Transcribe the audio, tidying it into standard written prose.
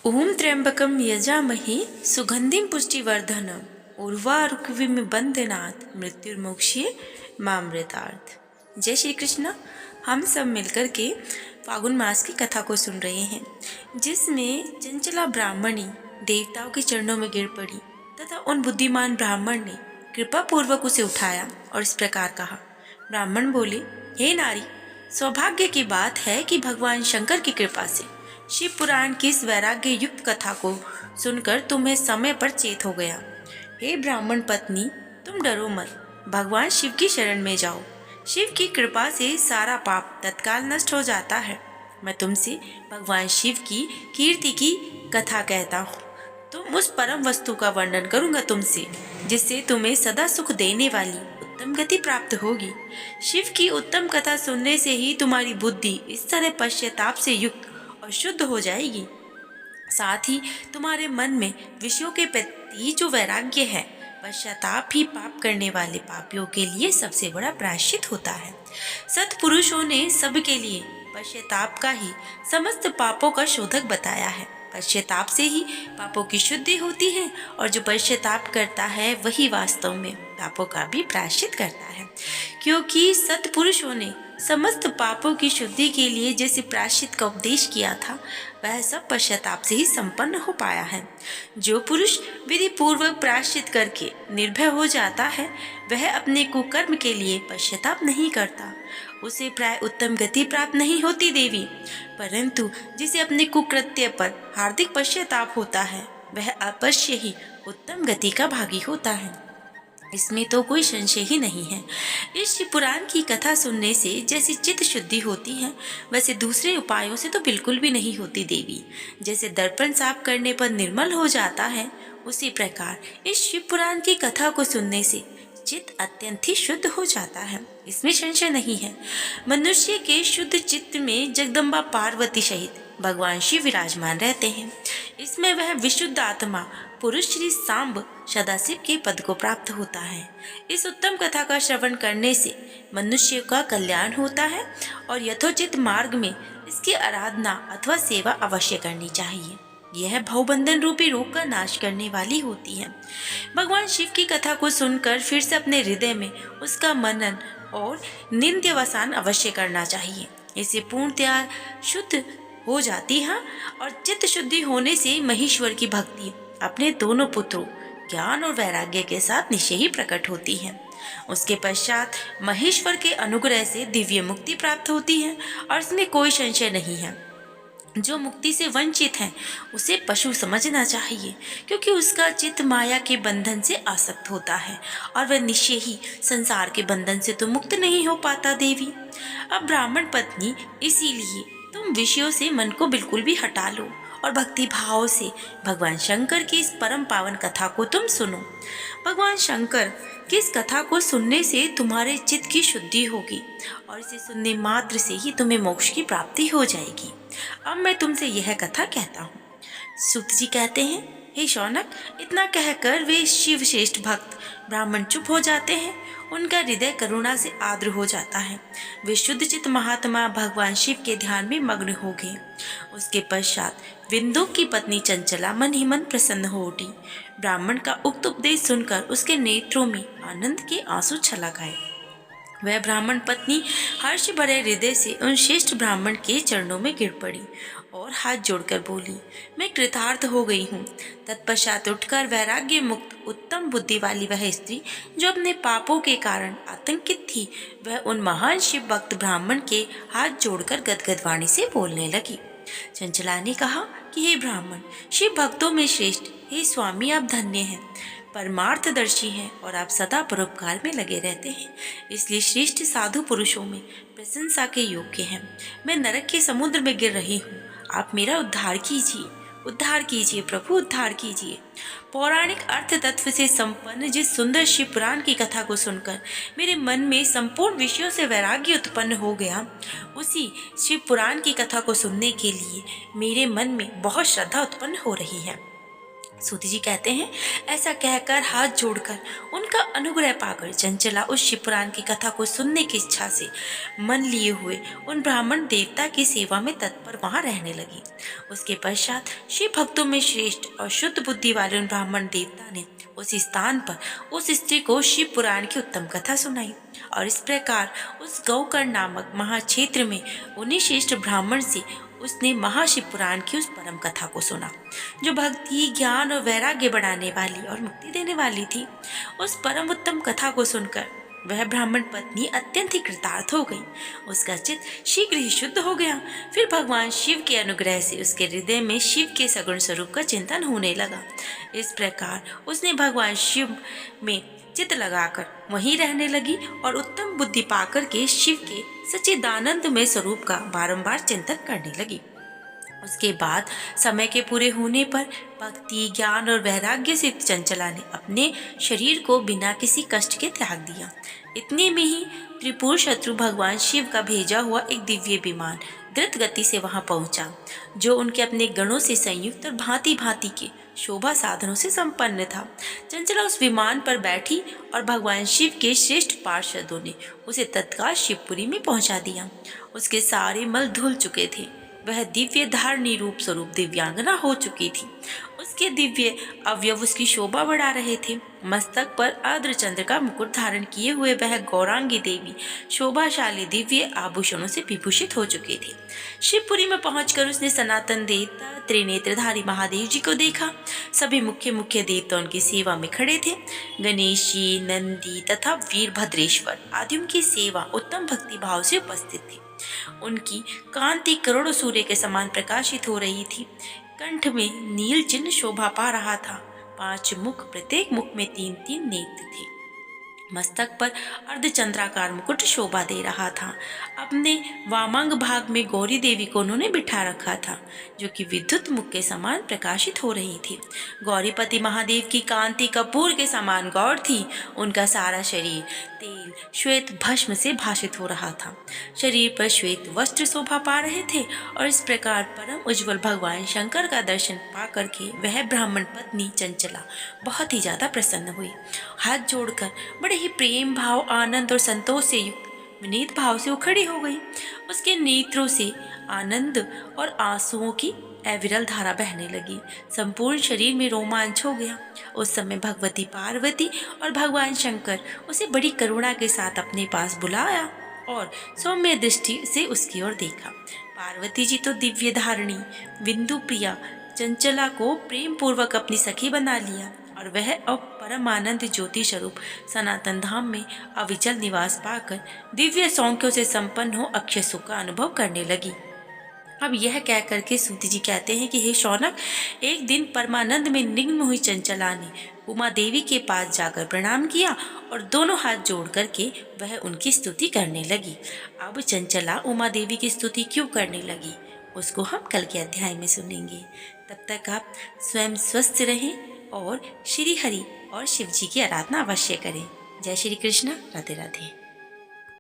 ओम त्र्यंबकम यजामहे सुगंधिम पुष्टिवर्धनम उर्वारुकमिव बंधनात् मृत्युर्मोक्षीय मामृतार्थ। जय श्री कृष्ण। हम सब मिलकर के फागुन मास की कथा को सुन रहे हैं, जिसमें चंचला ब्राह्मणी देवताओं के चरणों में गिर पड़ी तथा उन बुद्धिमान ब्राह्मण ने कृपा पूर्वक उसे उठाया और इस प्रकार कहा। ब्राह्मण बोले, हे नारी, सौभाग्य की बात है कि भगवान शंकर की कृपा से शिव पुराण की इस वैराग्य युक्त कथा को सुनकर तुम्हें समय पर चेत हो गया। हे ब्राह्मण पत्नी, तुम डरो मत, भगवान शिव की शरण में जाओ। शिव की कृपा से सारा पाप तत्काल नष्ट हो जाता है। मैं तुमसे भगवान शिव की कीर्ति की कथा कहता हूँ। तुम उस परम वस्तु का वर्णन करूंगा तुमसे, जिससे तुम्हें सदा सुख देने वाली उत्तम गति प्राप्त होगी। शिव की उत्तम कथा सुनने से ही तुम्हारी बुद्धि इस तरह पश्चाताप से युक्त और शुद्ध हो जाएगी। साथ ही तुम्हारे मन में विषयों के प्रति जो वैराग्य है, पश्चाताप ही पाप करने वाले पापियों के लिए सबसे बड़ा प्रायश्चित होता है। सत्पुरुषों ने सबके लिए पश्चाताप का ही समस्त पापों का शोधक बताया है। पश्चाताप से ही पापों की शुद्धि होती है और जो पश्चाताप करता है वही वास्तव में पापों का भी प्रायश्चित करता है, क्योंकि सत्पुरुषों ने समस्त पापों की शुद्धि के लिए जैसे प्रायश्चित का उपदेश किया था, वह सब पश्चाताप से ही संपन्न हो पाया है। जो पुरुष विधि पूर्वक प्रायश्चित करके निर्भय हो जाता है, वह अपने कुकर्म के लिए पश्चाताप नहीं करता। उसे प्राय उत्तम गति प्राप्त नहीं होती देवी, परंतु जिसे अपने कुकृत्य पर हार्दिक पश्चाताप होता है, वह अवश्य ही उत्तम गति का भागी होता है। इसमें तो कोई संशय ही नहीं है। इस शिव पुराण की कथा सुनने से जैसी चित्त शुद्धि होती है, वैसे दूसरे उपायों से तो बिल्कुल भी नहीं होती देवी। जैसे दर्पण साफ करने पर निर्मल हो जाता है, उसी प्रकार इस शिव पुराण की कथा को सुनने से चित्त अत्यंत ही शुद्ध हो जाता है। इसमें संशय नहीं है। मनुष्य के शुद्ध चित्त में जगदम्बा पार्वती सहित भगवान शिव विराजमान रहते हैं। इसमें वह विशुद्ध आत्मा पुरुष श्री सांब सदाशिव के पद को प्राप्त होता है। इस उत्तम कथा का श्रवण करने से मनुष्य का कल्याण होता है और यथोचित मार्ग में इसकी आराधना अथवा सेवा अवश्य करनी चाहिए। यह भवबंधन रूपी रोग का नाश करने वाली होती है। भगवान शिव की कथा को सुनकर फिर से अपने हृदय में उसका मनन और नित्यवसान अवश्य करना चाहिए। इसे पूर्णतया शुद्ध हो जाती है और चित्त शुद्धि होने से महेश्वर की भक्ति अपने दोनों पुत्रों ज्ञान और वैराग्य के साथ निश्चय ही प्रकट होती है। उसके पश्चात महेश्वर के अनुग्रह से दिव्य मुक्ति प्राप्त होती है और इसमें कोई संशय नहीं है। जो मुक्ति से वंचित है, उसे पशु समझना चाहिए, क्योंकि उसका चित्त माया के बंधन से आसक्त होता है और वह निश्चय ही संसार के बंधन से तो मुक्त नहीं हो पाता देवी। अब ब्राह्मण पत्नी, इसीलिए तुम विषयों से मन को बिल्कुल भी हटा लो और भक्ति भाव से भगवान शंकर की इस परम पावन कथा को तुम सुनो। भगवान शंकर की इस कथा को सुनने से तुम्हारे चित्त की शुद्धि होगी और इसे सुनने मात्र से ही तुम्हें मोक्ष की प्राप्ति हो जाएगी। अब मैं तुमसे यह कथा कहता हूँ। सूत जी कहते हैं, हे शौनक, इतना कहकर वे शिव श्रेष्ठ भक्त ब्राह्मण चुप हो जाते हैं। उनका हृदय करुणा से आर्द्र हो जाता है। वे शुद्ध चित्त महात्मा भगवान शिव के ध्यान में मग्न हो गए। उसके पश्चात विंदु की पत्नी चंचला मन ही मन प्रसन्न हो उठी। ब्राह्मण का उक्त उपदेश सुनकर उसके नेत्रों में आनंद के आंसू छलक आए। वह ब्राह्मण पत्नी हर्ष भरे हृदय से उन श्रेष्ठ ब्राह्मण के चरणों में गिर पड़ी और हाथ जोड़कर बोली, मैं कृतार्थ हो गई हूँ। तत्पश्चात उठकर वैराग्य मुक्त उत्तम बुद्धि वाली वह स्त्री, जो अपने पापों के कारण आतंकित थी, वह उन महान शिव भक्त ब्राह्मण के हाथ जोड़कर गदगद वाणी से बोलने लगी। चंचला ने कहा कि हे ब्राह्मण, शिव भक्तों में श्रेष्ठ, हे स्वामी, आप धन्य हैं, परमार्थदर्शी हैं और आप सदा परोपकार में लगे रहते हैं, इसलिए श्रेष्ठ साधु पुरुषों में प्रशंसा के योग्य हैं। मैं नरक के समुद्र में गिर रही हूँ, आप मेरा उद्धार कीजिए, उद्धार कीजिए प्रभु, उद्धार कीजिए। पौराणिक अर्थ तत्व से संपन्न जिस सुंदर शिव पुराण की कथा को सुनकर मेरे मन में संपूर्ण विषयों से वैराग्य उत्पन्न हो गया, उसी शिव पुराण की कथा को सुनने के लिए मेरे मन में बहुत श्रद्धा उत्पन्न हो रही है। सूती जी कहते हैं, ऐसा कहकर हाथ जोड़कर उनका अनुग्रह पाकर चंचला उस शिव पुराण की कथा को सुनने की इच्छा से मन लिए हुए उन ब्राह्मण देवता की सेवा में तत्पर वहां रहने लगी। उसके पश्चात शिव भक्तों में श्रेष्ठ और शुद्ध बुद्धि वाले उन ब्राह्मण देवता ने उस स्थान पर उस स्त्री को शिव पुराण की उत्तम कथा सुनाई और इस प्रकार उस गौकर्ण नामक महाक्षेत्र में उन्हीं श्रेष्ठ ब्राह्मण से उसने महाशिव पुराण की उस परम कथा को सुना, जो भक्ति, ज्ञान और वैराग्य बढ़ाने वाली और मुक्ति देने वाली थी। उस परम उत्तम कथा को सुनकर वह ब्राह्मण पत्नी अत्यंत ही कृतार्थ हो गई। उसका चित्त शीघ्र ही शुद्ध हो गया। फिर भगवान शिव के अनुग्रह से उसके हृदय में शिव के सगुण स्वरूप का चिंतन होने लगा। इस प्रकार उसने भगवान शिव में चित्त लगाकर वहीं रहने लगी और उत्तम बुद्धि पाकर के शिव के सच्चिदानंद में स्वरूप का बारंबार चिंतन करने लगी। उसके बाद समय के पूरे होने पर भक्ति, ज्ञान और वैराग्य से चंचला ने अपने शरीर को बिना किसी कष्ट के त्याग दिया। इतने में ही त्रिपुर शत्रु भगवान शिव का भेजा हुआ एक दिव्य विमान द्रुत गति से वहां पहुंचा, जो उनके अपने गणों से संयुक्त और भांति भांति के शोभा साधनों से संपन्न था। चंचला उस विमान पर बैठी और भगवान शिव के श्रेष्ठ पार्षदों ने उसे तत्काल शिवपुरी में पहुंचा दिया। उसके सारे मल धुल चुके थे। वह दिव्य धारणी रूप स्वरूप दिव्यांगना हो चुकी थी। उसके दिव्य अवयव उसकी शोभा बढ़ा रहे थे। मस्तक पर अर्धचंद्र का मुकुट धारण किए हुए वह गौरांगी देवी शोभाशाली दिव्य आभूषणों से विभूषित हो चुकी थी। शिवपुरी में पहुंचकर उसने सनातन देवता त्रिनेत्रधारी महादेव जी को देखा। सभी मुख्य मुख्य देवता उनकी सेवा में खड़े थे। गणेश जी, नंदी तथा वीरभद्रेश्वर आदि उनकी सेवा उत्तम भक्ति भाव से उपस्थित थे। उनकी कांति करोड़ों सूर्य के समान प्रकाशित हो रही थी। कंठ में नील चिन्ह शोभा पा रहा था। 5 मुख, प्रत्येक मुख में 3-3 नेत्र थे। मस्तक पर अर्धचंद्राकार मुकुट शोभा दे रहा था। अपने वामांग भाग में गौरी देवी को उन्होंने बिठा रखा था, जो कि विद्युत मुख के समान प्रकाशित हो रही थी। गौरीपति महादेव की कांति कपूर के समान गौर थी। उनका सारा शरीर तेल श्वेत भस्म से भाषित हो रहा था। शरीर पर श्वेत वस्त्र शोभा पा रहे थे और इस प्रकार परम उज्जवल भगवान शंकर का दर्शन पा करके वह ब्राह्मण पत्नी चंचला बहुत ही ज्यादा प्रसन्न हुई। हाथ जोड़कर बड़े ही प्रेम भाव, आनंद और संतोष से युक्त विनीत भाव से वो खड़ी हो गई। उसके नेत्रों से आनंद और आंसुओं की अविरल धारा बहने लगी। संपूर्ण शरीर में रोमांच हो गया। उस समय भगवती पार्वती और भगवान शंकर उसे बड़ी करुणा के साथ अपने पास बुलाया और सौम्य दृष्टि से उसकी ओर देखा। पार्वती जी तो दिव्य धारणी बिंदु प्रिया चंचला को प्रेम पूर्वक अपनी सखी बना लिया और वह अब परमानंद ज्योति स्वरूप सनातन धाम में अविचल निवास पाकर दिव्य सौंख्यों से संपन्न हो अक्षय सुख का अनुभव करने लगी। अब यह कह करके सूती जी कहते हैं कि हे शौनक, एक दिन परमानंद में निग्न हुई चंचला ने उमा देवी के पास जाकर प्रणाम किया और दोनों हाथ जोड़ करके वह उनकी स्तुति करने लगी। अब चंचला उमा देवी की स्तुति क्यों करने लगी, उसको हम कल के अध्याय में सुनेंगे। तब तक आप स्वयं स्वस्थ रहें और श्री हरि और शिव जी की आराधना अवश्य करें। जय श्री कृष्ण। राधे राधे।